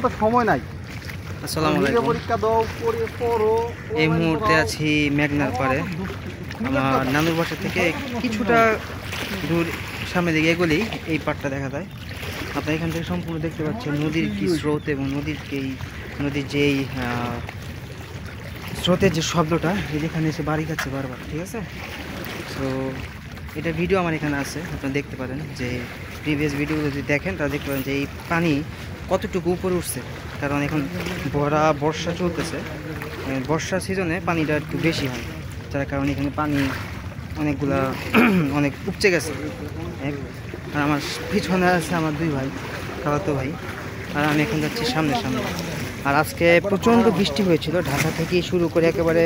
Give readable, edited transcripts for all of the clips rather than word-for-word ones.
মতো সময় নাই। আসসালামু আলাইকুম। পরীক্ষা দাও, পড়ো। এই মুহূর্তে আছি মেঘনার পাড়ে। আমার নানুর বাসা থেকে কিছুটা দূর সামনে দিকে এগোলেই এই পাড়টা দেখা যায়। আপনারা এখান থেকে সম্পূর্ণ দেখতে পাচ্ছেন নদীর কি স্রোত এবং নদীর যেই স্রোতের যে শব্দটা এখানে এসে বাড়ি খাচ্ছে বারবার, ঠিক আছে? তো এটা ভিডিও আমার এখানে আছে, আপনারা দেখতে পারেন যে প্রিভিয়াস ভিডিও যদি দেখেন তাহলে দেখতে পারেন যে এই পানি কতটুকু উপরে উঠছে। কারণ এখন বর্ষা চলতেছে, বর্ষার সিজনে পানিটা একটু বেশি হয়, যার কারণে এখানে পানি অনেক উপচে গেছে। আর আমার পিছনে আছে আমার দুই ভাই, খালাতো ভাই, আর আমি এখন যাচ্ছি সামনে। আর আজকে প্রচণ্ড বৃষ্টি হয়েছিল, ঢাকা থেকে শুরু করে একেবারে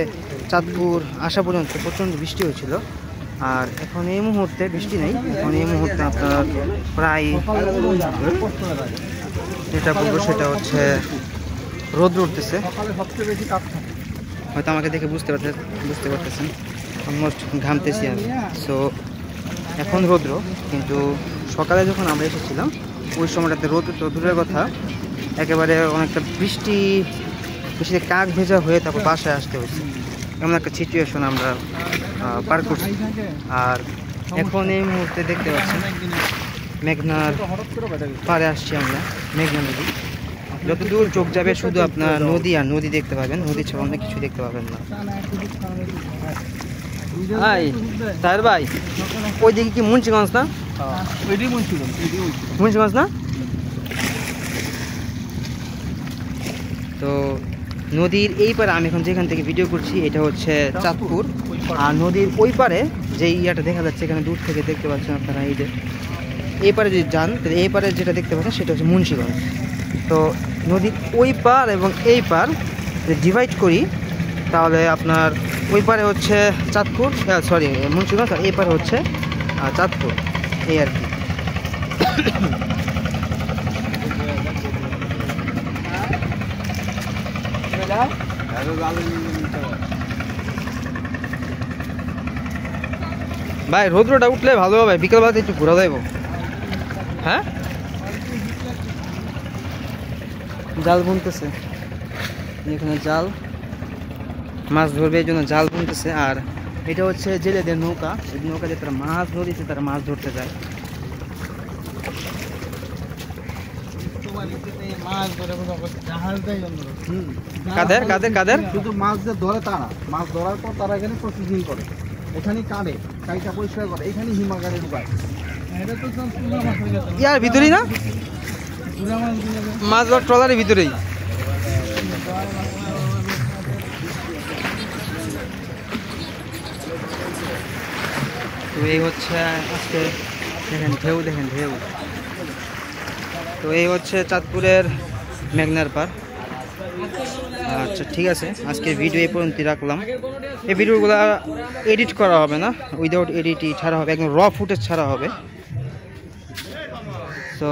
চাঁদপুর আসা পর্যন্ত প্রচণ্ড বৃষ্টি হয়েছিল। আর এখন এই মুহূর্তে বৃষ্টি নেই, এখন এই মুহূর্তে আপনার প্রায় যেটা বলবো সেটা হচ্ছে রোদ উঠতেছে। হয়তো আমাকে দেখে বুঝতে পারতেছেন অলমোস্ট ঘামতেছি আমি। সো এখন রৌদ্র, কিন্তু সকালে যখন আমরা এসেছিলাম ওই সময়টাতে রোদ তো দূরের কথা, একেবারে অনেকটা বৃষ্টিতে কাক ভেজা হয়ে তারপর বাসায় আসতে হয়েছে, এমন একটা সিচুয়েশন আমরা পার করছি। আর এখন এই মুহূর্তে দেখতে পাচ্ছেন মেঘনার পাড়ে আসছি আমরা, মেঘনা নদী। যতদূর চোখ যাবে শুধু আপনার নদী আর নদী দেখতে পাবেন, নদী ছাড়া অনেক কিছু দেখতে পাবেন না। তার ভাই ওই দিকে কি মুন্সিগঞ্জ না? মুন্সিগঞ্জ না? তো নদীর এই পারে আমি এখন যেখান থেকে ভিডিও করছি এটা হচ্ছে চাঁদপুর। আর নদীর ওই পারে যে ইয়াটা দেখা যাচ্ছে এখানে দূর থেকে দেখতে পাচ্ছেন আপনারা, এই পারে যদি যান তাহলে এই পারে যেটা দেখতে পাচ্ছেন সেটা হচ্ছে মুন্সিগঞ্জ। তো নদীর ওই পার এবং এই পার ডিভাইড করি তাহলে আপনার ওই পারে হচ্ছে চাঁদপুর, সরি মুন্সিগঞ্জ, আর এই পারে হচ্ছে চাঁদপুর, এই আর কি। ভাই রৌদ্রটা উঠলে ভালো হবে, বিকেলবেলাতে একটু ঘোরা যাইব। হ্যাঁ, জাল বুনতেছে এখানে, জাল মাছ ধরবে এই জন্য জাল বুনতেছে। আর এটা হচ্ছে জেলেদের নৌকা, এই নৌকা যে তারা মাছ ধরেছে, তারা মাছ ধরতে যায়। কাদের শুধু মাছ যে ধরে তারা, মাছ ধরার পর তারা এখানে প্রসেসিং করে, এখানে কাইটা পরিষ্কার করে, এখানে হিমাগারে ঢুকায়। ইয়ার ভিতরেই না, মাছ ধর ট্রলারের ভিতরেই। তো এই হচ্ছে আজকে দেখেন ঢেউ। তো এই হচ্ছে চাঁদপুরের মেঘনার পাড়। আচ্ছা ঠিক আছে, আজকের ভিডিও এই পর্যন্ত রাখলাম। এই ভিডিওগুলো এডিট করা হবে না, উইদাউট এডিটই ছাড়া হবে, একদম র ফুটেজ ছাড়া হবে। তো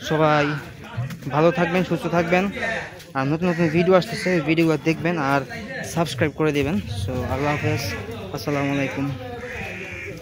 সবাই ভালো থাকবেন, সুস্থ থাকবেন, আর নতুন ভিডিও আসতেছে, ভিডিওগুলো দেখবেন আর সাবস্ক্রাইব করে দেবেন। সো আল্লাহ হাফেজ, আসসালামু আলাইকুম।